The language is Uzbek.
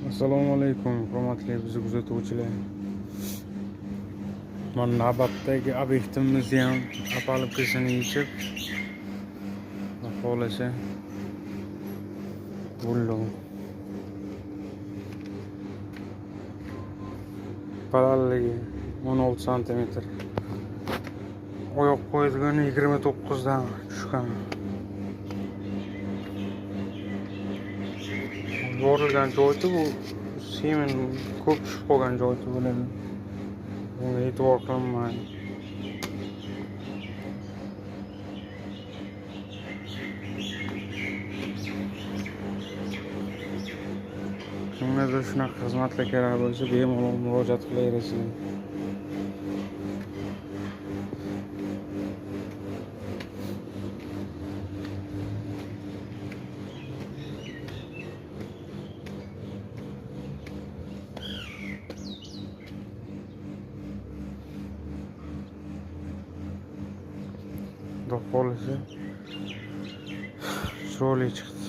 Assalomu alaykum, hurmatli bizni kuzatuvchilar. Mana navbatdagi obyektimizni ham apalipkasini yechib, xohlasa bo'ldi. Balandligi 16 santimetr. Oyoq qo'yilgani 29 dan tushgan. Yorilgan joyi bu semen ko'p tushib qolgan joyi bo'ladi. Bunga e'tibor qilinmaydi. Kimlarga shunaqa xizmatlar kerak bo'lsa, bemalol murojaat qilaverasizlar. Xudo xohlasa chiroyli chiqdi.